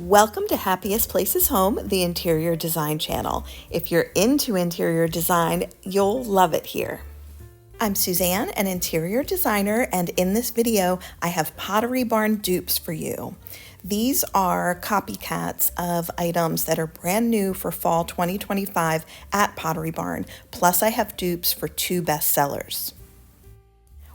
Welcome to Happiest Places Home, the interior design channel. If you're into interior design, you'll love it here. I'm Suzanne, an interior designer, and in this video, I have Pottery Barn dupes for you. These are copycats of items that are brand new for fall 2025 at Pottery Barn, plus I have dupes for two bestsellers.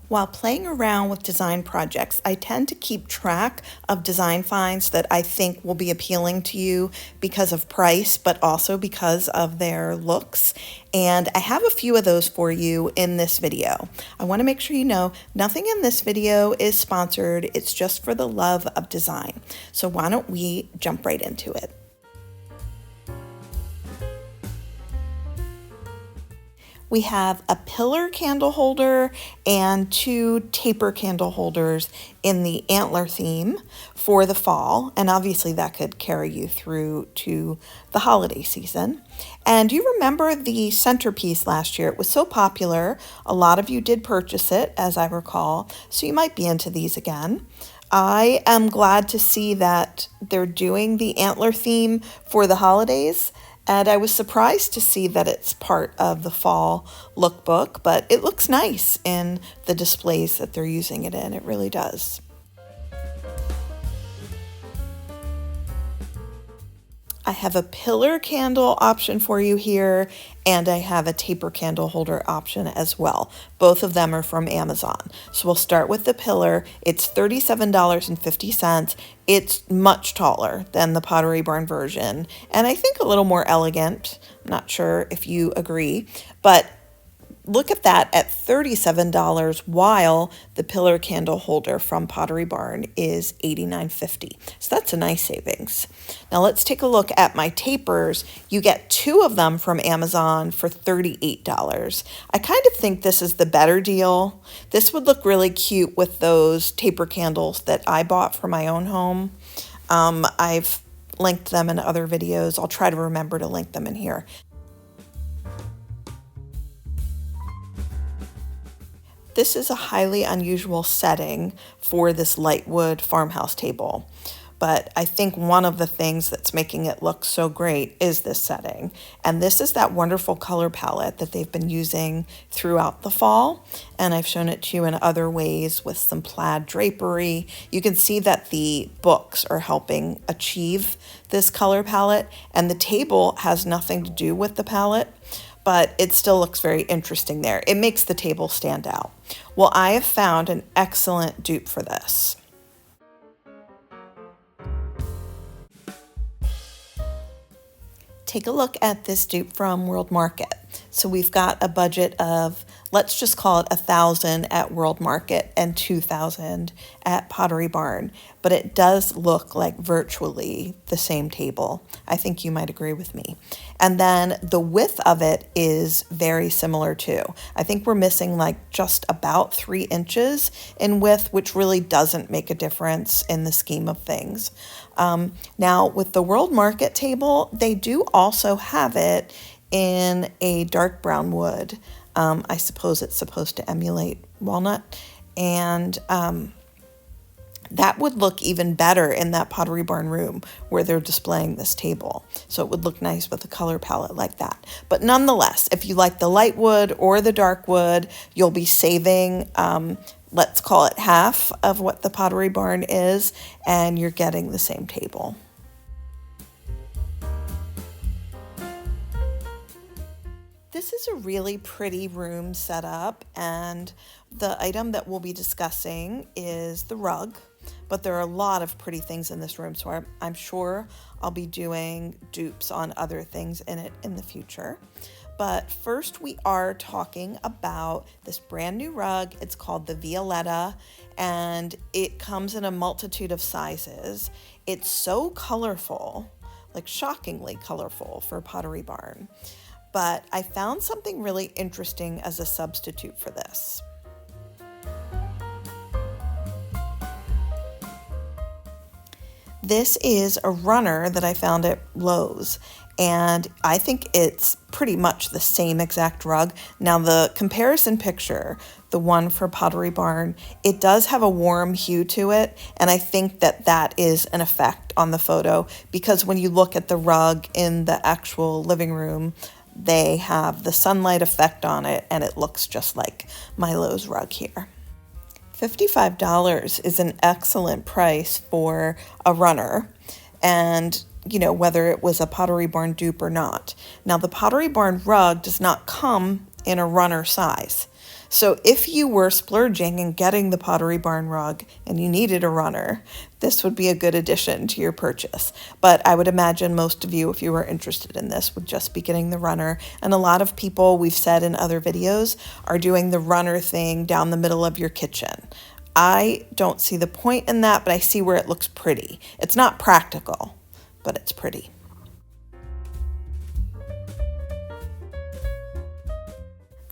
While playing around with design projects, I tend to keep track of design finds that I think will be appealing to you because of price, but also because of their looks. And I have a few of those for you in this video. I want to make sure you know nothing in this video is sponsored. It's just for the love of design. So why don't we jump right into it? We have a pillar candle holder and two taper candle holders in the antler theme for the fall. And obviously that could carry you through to the holiday season. And you remember the centerpiece last year? It was so popular. A lot of you did purchase it, as I recall. So you might be into these again. I am glad to see that they're doing the antler theme for the holidays. And I was surprised to see that it's part of the fall lookbook, but it looks nice in the displays that they're using it in. It really does. I have a pillar candle option for you here, and I have a taper candle holder option as well. Both of them are from Amazon. So we'll start with the pillar. It's $37.50. It's much taller than the Pottery Barn version, and I think a little more elegant. I'm not sure if you agree, but look at that at $37, while the pillar candle holder from Pottery Barn is $89.50. So that's a nice savings. Now let's take a look at my tapers. You get two of them from Amazon for $38. I kind of think this is the better deal. This would look really cute with those taper candles that I bought for my own home. I've linked them in other videos. I'll try to remember to link them in here. This is a highly unusual setting for this lightwood farmhouse table, but I think one of the things that's making it look so great is this setting. And this is that wonderful color palette that they've been using throughout the fall, and I've shown it to you in other ways with some plaid drapery. You can see that the books are helping achieve this color palette, and the table has nothing to do with the palette, but it still looks very interesting there. It makes the table stand out. Well, I have found an excellent dupe for this. Take a look at this dupe from World Market. So we've got a budget of, let's just call it $1,000 at World Market and $2,000 at Pottery Barn, but it does look like virtually the same table. I think you might agree with me. And then the width of it is very similar too. I think we're missing like just about 3 inches in width, which really doesn't make a difference in the scheme of things. Now with the World Market table, they do also have it in a dark brown wood. I suppose it's supposed to emulate walnut, and that would look even better in that Pottery Barn room where they're displaying this table. So it would look nice with a color palette like that. But nonetheless, if you like the light wood or the dark wood, you'll be saving, let's call it half of what the Pottery Barn is, and you're getting the same table. This is a really pretty room setup, and the item that we'll be discussing is the rug, but there are a lot of pretty things in this room, so I'm sure I'll be doing dupes on other things in it in the future. But first we are talking about this brand new rug. It's called the Violetta, and it comes in a multitude of sizes. It's so colorful, like shockingly colorful for Pottery Barn. But I found something really interesting as a substitute for this. This is a runner that I found at Lowe's, and I think it's pretty much the same exact rug. Now the comparison picture, the one for Pottery Barn, it does have a warm hue to it, and I think that that is an effect on the photo, because when you look at the rug in the actual living room, they have the sunlight effect on it, and it looks just like my Lowe's rug here. $55 is an excellent price for a runner, and whether it was a Pottery Barn dupe or not. Now, the Pottery Barn rug does not come in a runner size. So if you were splurging and getting the Pottery Barn rug and you needed a runner, this would be a good addition to your purchase. But I would imagine most of you, if you were interested in this, would just be getting the runner. And a lot of people, we've said in other videos, are doing the runner thing down the middle of your kitchen. I don't see the point in that, but I see where it looks pretty. It's not practical, but it's pretty.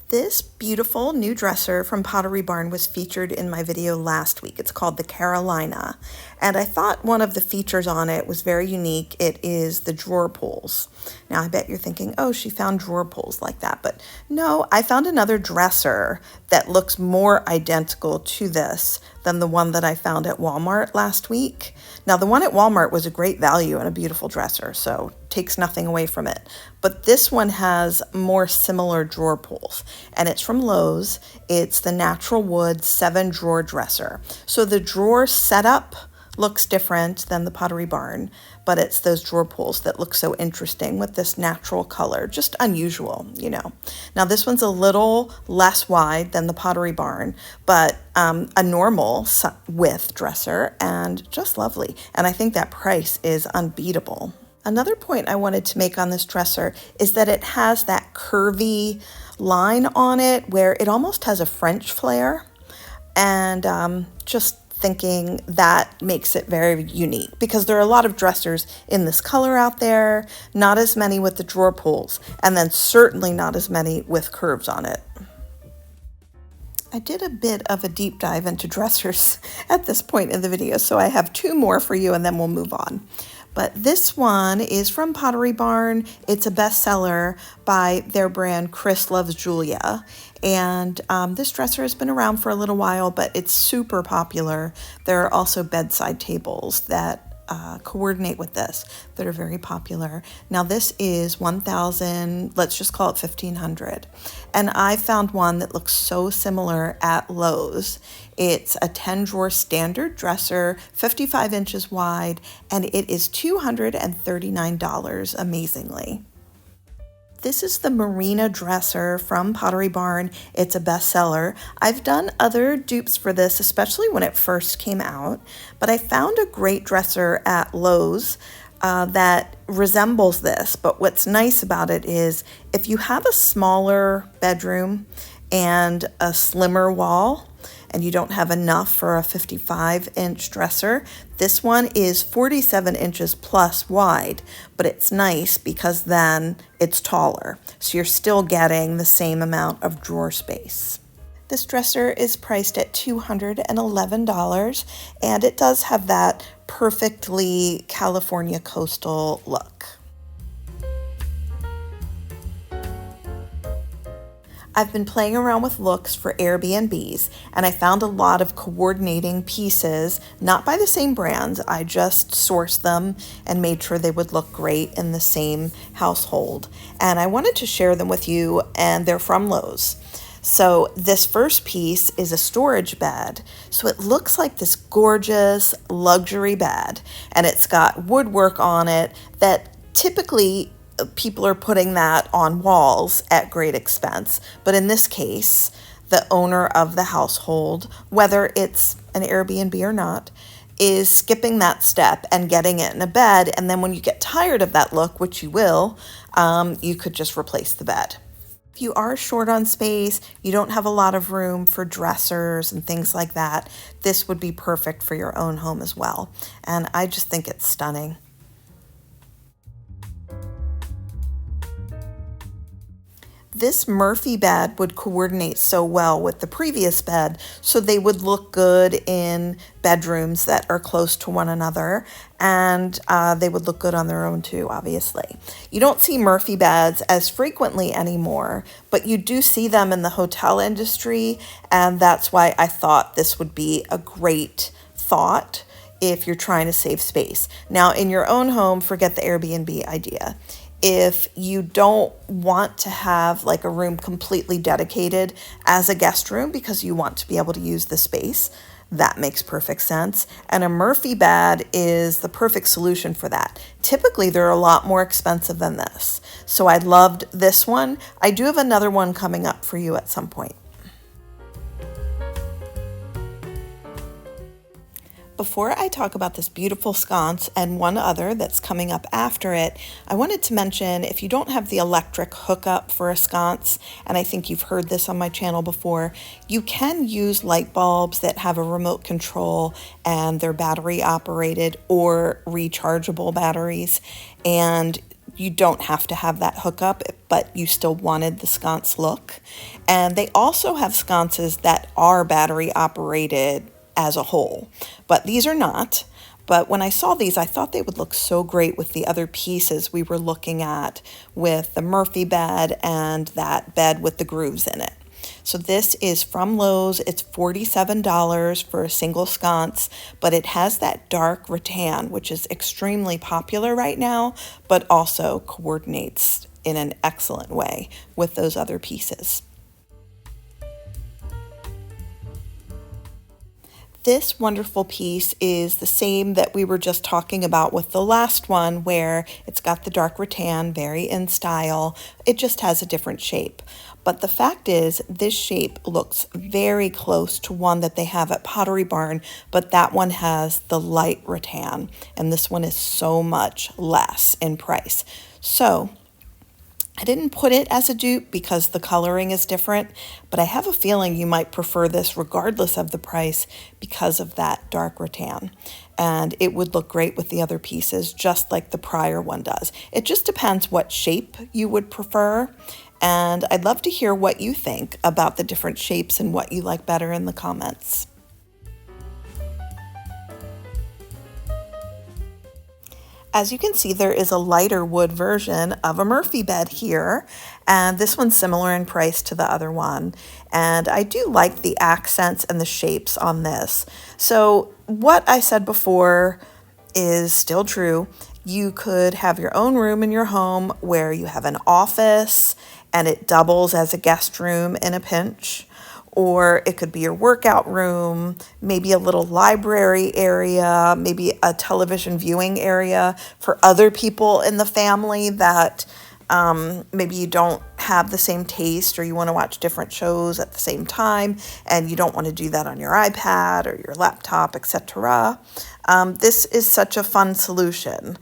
This beautiful new dresser from Pottery Barn was featured in my video last week. It's called the Carolina, and I thought one of the features on it was very unique. It is the drawer pulls. Now, I bet you're thinking, oh, she found drawer pulls like that, but no, I found another dresser that looks more identical to this than the one that I found at Walmart last week. Now, the one at Walmart was a great value and a beautiful dresser, so takes nothing away from it. But this one has more similar drawer pulls, and it's from Lowe's. It's the natural wood 7-drawer dresser. So the drawer setup looks different than the Pottery Barn, but it's those drawer pulls that look so interesting with this natural color, just unusual, Now this one's a little less wide than the Pottery Barn, but a normal width dresser, and just lovely. And I think that price is unbeatable. Another point I wanted to make on this dresser is that it has that curvy line on it where it almost has a French flair, and just thinking that makes it very unique, because there are a lot of dressers in this color out there, not as many with the drawer pulls, and then certainly not as many with curves on it. I did a bit of a deep dive into dressers at this point in the video, so I have 2 more for you and then we'll move on. But this one is from Pottery Barn. It's a bestseller by their brand Chris Loves Julia. And this dresser has been around for a little while, but it's super popular. There are also bedside tables that coordinate with this that are very popular. Now this is $1,000, let's just call it $1,500. And I found one that looks so similar at Lowe's. It's a 10-drawer standard dresser, 55 inches wide, and it is $239, amazingly. This is the Marina dresser from Pottery Barn. It's a bestseller. I've done other dupes for this, especially when it first came out, but I found a great dresser at Lowe's that resembles this. But what's nice about it is if you have a smaller bedroom and a slimmer wall, and you don't have enough for a 55-inch dresser, this one is 47 inches plus wide, but it's nice because then it's taller. So you're still getting the same amount of drawer space. This dresser is priced at $211, and it does have that perfectly California coastal look. I've been playing around with looks for Airbnbs, and I found a lot of coordinating pieces, not by the same brands. I just sourced them and made sure they would look great in the same household. And I wanted to share them with you, and they're from Lowe's. So this first piece is a storage bed. So it looks like this gorgeous luxury bed, and it's got woodwork on it that typically people are putting that on walls at great expense. But in this case, the owner of the household, whether it's an Airbnb or not, is skipping that step and getting it in a bed. And then when you get tired of that look, which you will, you could just replace the bed. If you are short on space, you don't have a lot of room for dressers and things like that, this would be perfect for your own home as well. And I just think it's stunning. This Murphy bed would coordinate so well with the previous bed, so they would look good in bedrooms that are close to one another, and they would look good on their own too, obviously. You don't see Murphy beds as frequently anymore, but you do see them in the hotel industry, and that's why I thought this would be a great thought if you're trying to save space. Now, in your own home, forget the Airbnb idea. If you don't want to have like a room completely dedicated as a guest room because you want to be able to use the space, that makes perfect sense. And a Murphy bed is the perfect solution for that. Typically, they're a lot more expensive than this. So I loved this one. I do have another one coming up for you at some point. Before I talk about this beautiful sconce and one other that's coming up after it, I wanted to mention if you don't have the electric hookup for a sconce, and I think you've heard this on my channel before, you can use light bulbs that have a remote control and they're battery operated or rechargeable batteries, and you don't have to have that hookup, but you still wanted the sconce look. And they also have sconces that are battery operated as a whole, but these are not. But when I saw these, I thought they would look so great with the other pieces we were looking at with the Murphy bed and that bed with the grooves in it. So this is from Lowe's. It's $47 for a single sconce, but it has that dark rattan, which is extremely popular right now, but also coordinates in an excellent way with those other pieces. This wonderful piece is the same that we were just talking about with the last one, where it's got the dark rattan, very in style. It just has a different shape. But the fact is, this shape looks very close to one that they have at Pottery Barn, but that one has the light rattan, and this one is so much less in price. So I didn't put it as a dupe because the coloring is different, but I have a feeling you might prefer this regardless of the price because of that dark rattan. And it would look great with the other pieces, just like the prior one does. It just depends what shape you would prefer. And I'd love to hear what you think about the different shapes and what you like better in the comments. As you can see, there is a lighter wood version of a Murphy bed here, and this one's similar in price to the other one. And I do like the accents and the shapes on this. So what I said before is still true. You could have your own room in your home where you have an office and it doubles as a guest room in a pinch. Or it could be your workout room, maybe a little library area, maybe a television viewing area for other people in the family that maybe you don't have the same taste, or you want to watch different shows at the same time and you don't want to do that on your iPad or your laptop, etc. This is such a fun solution.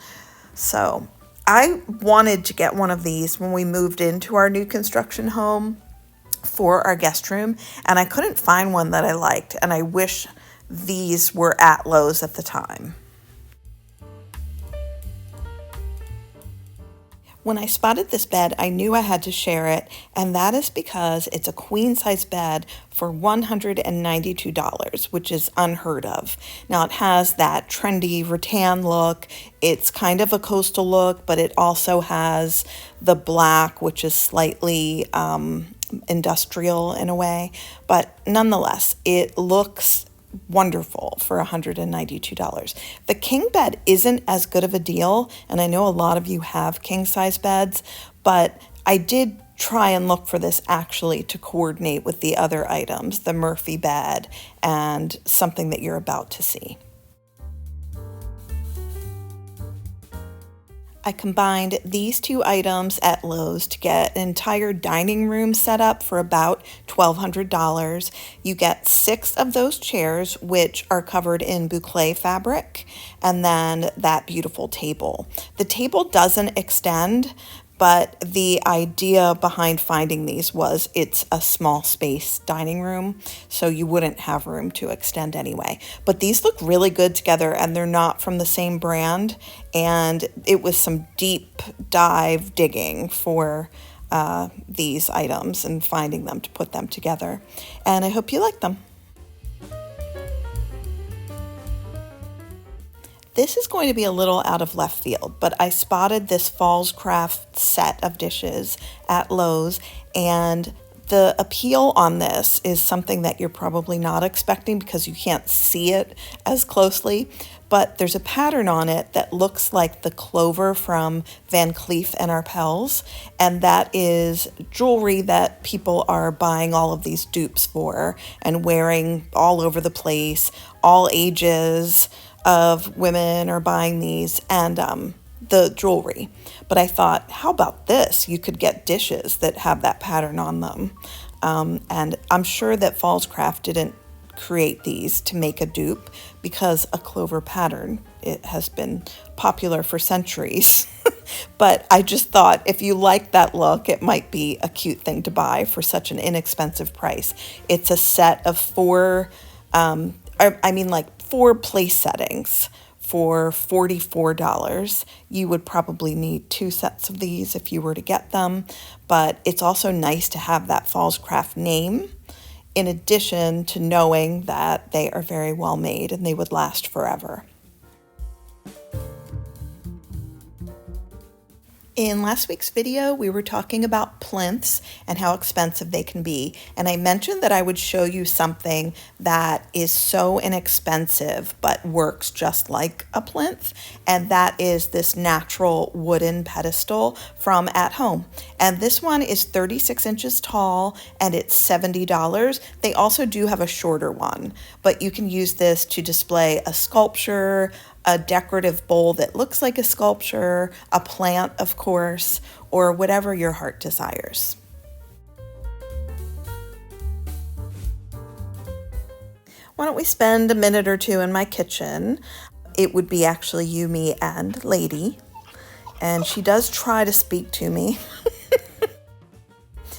So I wanted to get one of these when we moved into our new construction home for our guest room, and I couldn't find one that I liked, and I wish these were at Lowe's at the time. When I spotted this bed, I knew I had to share it, and that is because it's a queen size bed for $192, which is unheard of. Now it has that trendy rattan look. It's kind of a coastal look, but it also has the black, which is slightly industrial in a way, but nonetheless, it looks wonderful for $192. The king bed isn't as good of a deal, and I know a lot of you have king size beds, but I did try and look for this actually to coordinate with the other items, the Murphy bed and something that you're about to see. I combined these two items at Lowe's to get an entire dining room set up for about $1,200. You get 6 of those chairs, which are covered in boucle fabric, and then that beautiful table. The table doesn't extend, but the idea behind finding these was it's a small space dining room, so you wouldn't have room to extend anyway. But these look really good together, and they're not from the same brand, and it was some deep dive digging for these items and finding them to put them together. And I hope you like them. This is going to be a little out of left field, but I spotted this Falls Craft set of dishes at Lowe's, and the appeal on this is something that you're probably not expecting because you can't see it as closely, but there's a pattern on it that looks like the clover from Van Cleef and Arpels, and that is jewelry that people are buying all of these dupes for and wearing all over the place. All ages of women are buying these, and the jewelry. But I thought, how about this? You could get dishes that have that pattern on them. And I'm sure that Falls Craft didn't create these to make a dupe, because a clover pattern, it has been popular for centuries. But I just thought, if you like that look, it might be a cute thing to buy for such an inexpensive price. It's a set of four place settings for $44. You would probably need 2 sets of these if you were to get them, but it's also nice to have that Falls Craft name, in addition to knowing that they are very well made and they would last forever. In last week's video, we were talking about plinths and how expensive they can be. And I mentioned that I would show you something that is so inexpensive but works just like a plinth. And that is this natural wooden pedestal from At Home. And this one is 36 inches tall and it's $70. They also do have a shorter one, but you can use this to display a sculpture, a decorative bowl that looks like a sculpture, a plant, of course, or whatever your heart desires. Why don't we spend a minute or two in my kitchen? It would be actually you, me, and Lady. And she does try to speak to me.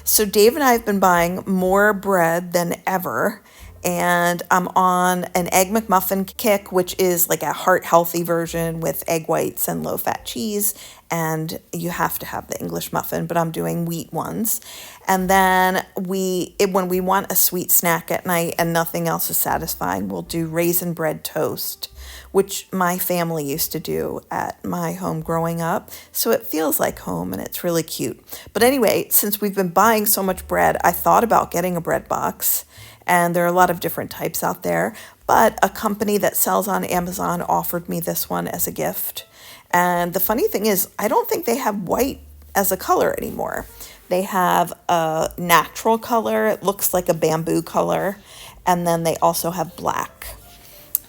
So Dave and I have been buying more bread than ever. And I'm on an Egg McMuffin kick, which is like a heart-healthy version with egg whites and low-fat cheese. And you have to have the English muffin, but I'm doing wheat ones. And then when we want a sweet snack at night and nothing else is satisfying, we'll do raisin bread toast, which my family used to do at my home growing up. So it feels like home and it's really cute. But anyway, since we've been buying so much bread, I thought about getting a bread box. And there are a lot of different types out there, but a company that sells on Amazon offered me this one as a gift. And the funny thing is, I don't think they have white as a color anymore. They have a natural color, it looks like a bamboo color, and then they also have black.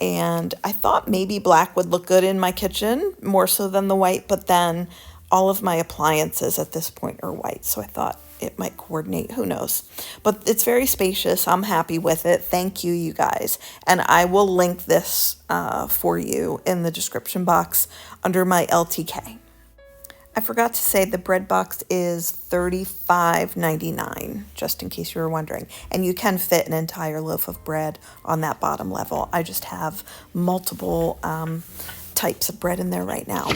And I thought maybe black would look good in my kitchen, more so than the white, but then all of my appliances at this point are white, so I thought it might coordinate, who knows. But it's very spacious. I'm happy with it. Thank you, you guys. And I will link this for you in the description box under my LTK. I forgot to say the bread box is $35.99, just in case you were wondering. And you can fit an entire loaf of bread on that bottom level. I just have multiple types of bread in there right now.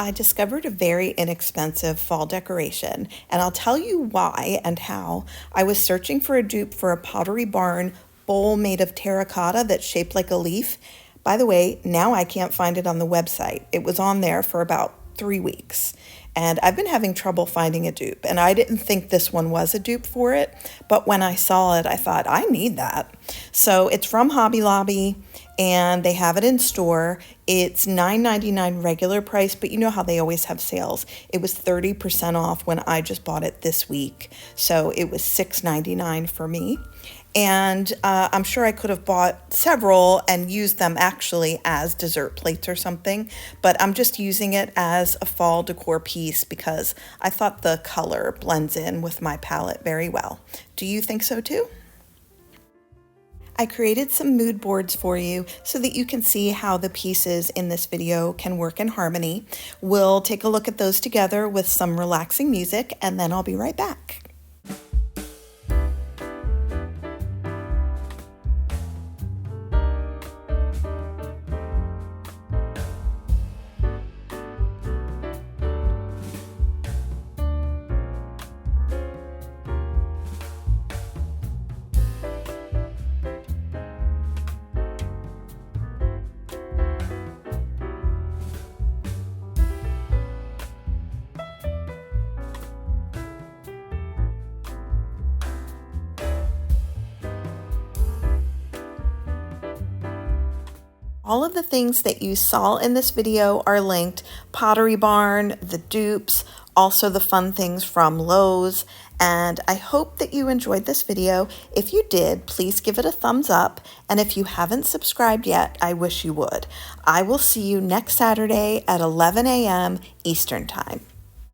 I discovered a very inexpensive fall decoration, and I'll tell you why and how. I was searching for a dupe for a Pottery Barn bowl made of terracotta that's shaped like a leaf. By the way, now I can't find it on the website. It was on there for about 3 weeks, and I've been having trouble finding a dupe, and I didn't think this one was a dupe for it, but when I saw it, I thought, I need that. So it's from Hobby Lobby, and they have it in store. It's $9.99 regular price, but you know how they always have sales. It was 30% off when I just bought it this week, so it was $6.99 for me. And I'm sure I could have bought several and used them actually as dessert plates or something, but I'm just using it as a fall decor piece because I thought the color blends in with my palette very well. Do you think so too? I created some mood boards for you so that you can see how the pieces in this video can work in harmony. We'll take a look at those together with some relaxing music, and then I'll be right back. All of the things that you saw in this video are linked: Pottery Barn, the dupes, also the fun things from Lowe's. And I hope that you enjoyed this video. If you did, please give it a thumbs up. And if you haven't subscribed yet, I wish you would. I will see you next Saturday at 11 a.m. Eastern Time.